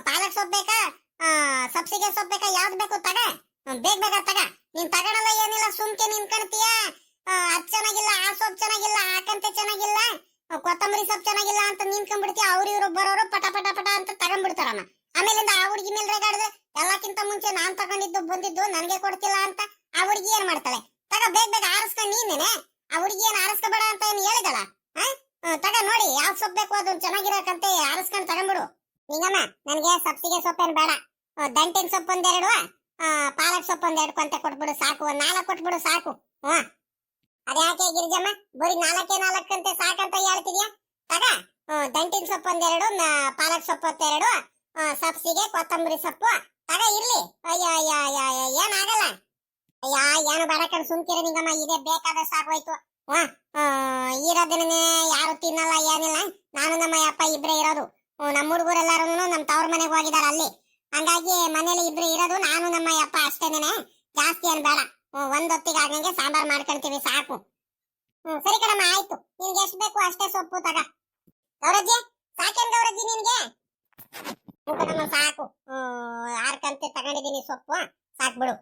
ಪಾಲಕ್ ಸೊಪ್ಪು ಬೇಕಾ, ಸಬ್ಸಿಗೆ ಸೊಪ್ಪು ಬೇಕಾ? ಯಾವ್ದು ಬೇಕು ತಗ, ಬೇಗ ತಗ. ನೀನ್ ತಗೊಳಲ್ಲ ಏನಿಲ್ಲ, ಸುಮ್ಕೆ ನಿನ್ಕಣ್ತೀಯ. ಅದ್ ಚೆನ್ನಾಗಿಲ್ಲ, ಆ ಸೊಪ್ಪು ಚೆನ್ನಾಗಿಲ್ಲ, ಆ ಕಂತೆ ಚೆನ್ನಾಗಿಲ್ಲ, ಕೊತ್ತಂಬರಿ ಸೊಪ್ಪು ಚೆನ್ನಾಗಿಲ್ಲ ಅಂತ ನಿನ್ಕೊಂಡ್ಬಿಡ್ತೀಯ. ಇವ್ರು ಬರೋರು ಪಟ ಅಂತ ತಗೊಂಡ್ಬಿಡ್ತಾರಮ್ಮ. ಆಮೇಲಿಂದ ಆ ಹುಡುಗಿ ಮೇಲೆ ರೇಗಾಡಿದ್ರೆ ಎಲ್ಲಕ್ಕಿಂತ ಮುಂಚೆ ನಾನ್ ತಗೊಂಡಿದ್ದು ಬಂದಿದ್ದು ನನಗೆ ಕೊಡ್ತಿಲ್ಲ ಅಂತ ಆ ಹುಡುಗಿ ಏನ್ ಮಾಡ್ತಾಳೆ? ತಗ ಬೇಗ ಆರಿಸ್ಕೊಂಡು ನೀನೇನೆ. ಆ ಹುಡುಗಿ ಏನ್ ಆರಿಸ್ಕೋಬೇಡ ಅಂತ ಏನ್ ಹೇಳಿದಳ? ತಗ ನೋಡಿ ಯಾವ್ ಸೊಪ್ಪು ಬೇಕು ಅದೊಂದು ಚೆನ್ನಾಗಿರೋಕಂತೆ ಆರಿಸ್ಕೊಂಡು ತಗೊಂಡ್ಬಿಡು. ನಿಂಗಮ್ಮ ನನಗೆ ಸಬ್ಸಿಗೆ ಸೊಪ್ಪೇನ್ ಬೇಡ, ದಂಟಿನ ಸೊಪ್ಪು ಒಂದೆರಡು, ಪಾಲಕ್ ಸೊಪ್ಪು ಒಂದೆರಡು ಕಂತೆ ಕೊಟ್ಬಿಡು ಸಾಕು. 4 ಕೊಟ್ಬಿಡು ಸಾಕು. ಅದ್ಯಾಕೆ ಗಿರಿಜಮ್ಮ ಬರೀ 4 ಕಂತೆ ಸಾಕಂತ ಹೇಳ್ತಿದ್ಯಾ? ತಗ ದಂಟಿನ ಸೊಪ್ಪು ಒಂದೆರಡು, ಪಾಲಕ್ ಸೊಪ್ಪು ಒಂದೆರಡು, ಸಬ್ಸಿಗೆ ಕೊತ್ತಂಬರಿ ಸೊಪ್ಪು ತಗ ಇರ್ಲಿ. ಏನಾಗಲ್ಲ. ಏನು ಬೇಡ ಕಣ್ ಸುಮ್ಕಿರ ನಿಂಗಮ್ಮ, ಇದೇ ಬೇಕಾದ ಸಾಕೋಯ್ತು. ವಾ ಇರೋದನ್ನೇ ಯಾರು ತಿನ್ನಲ್ಲ ಏನಿಲ್ಲ. ನಾನು ನಮ್ಮ ಅಪ್ಪ ಇಬ್ರೇ ಇರೋದು. ನಮ್ಮ ಹುಡುಗರೆಲ್ಲಾರು ನಮ್ಮ ತವ್ರ ಮನೆಗೆ ಹೋಗಿದಾರ ಅಲ್ಲಿ. ಹಂಗಾಗಿ ಮನೇಲಿ ಇಬ್ರು ಇರೋದು, ನಾನು ನಮ್ಮ ಅಪ್ಪ ಅಷ್ಟೇನೆ. ಜಾಸ್ತಿ ಏನ್ ಬೇಡ. ಒಂದೊತ್ತಿಗೆ ಆಗಂಗೆ ಸಾಂಬಾರ್ ಮಾಡ್ಕೊಂತೀವಿ ಸಾಕು. ಸರಿ ಕಣಮ್ಮ, ಆಯ್ತು. ನಿನ್ಗೆ ಎಷ್ಟು ಬೇಕು ಅಷ್ಟೇ ಸೊಪ್ಪು ತಗ. ಗೌರಜ್ಜಿ ಸಾಕೇನ್ ಗೌರಜ್ಜಿ ನಿನ್ಗೆ? ಕಣಮ್ಮ ಸಾಕು. 6 ಕಂತೆ ತಗೊಂಡಿದ್ದೀನಿ ಸೊಪ್ಪು, ಸಾಕ್ಬಿಡು.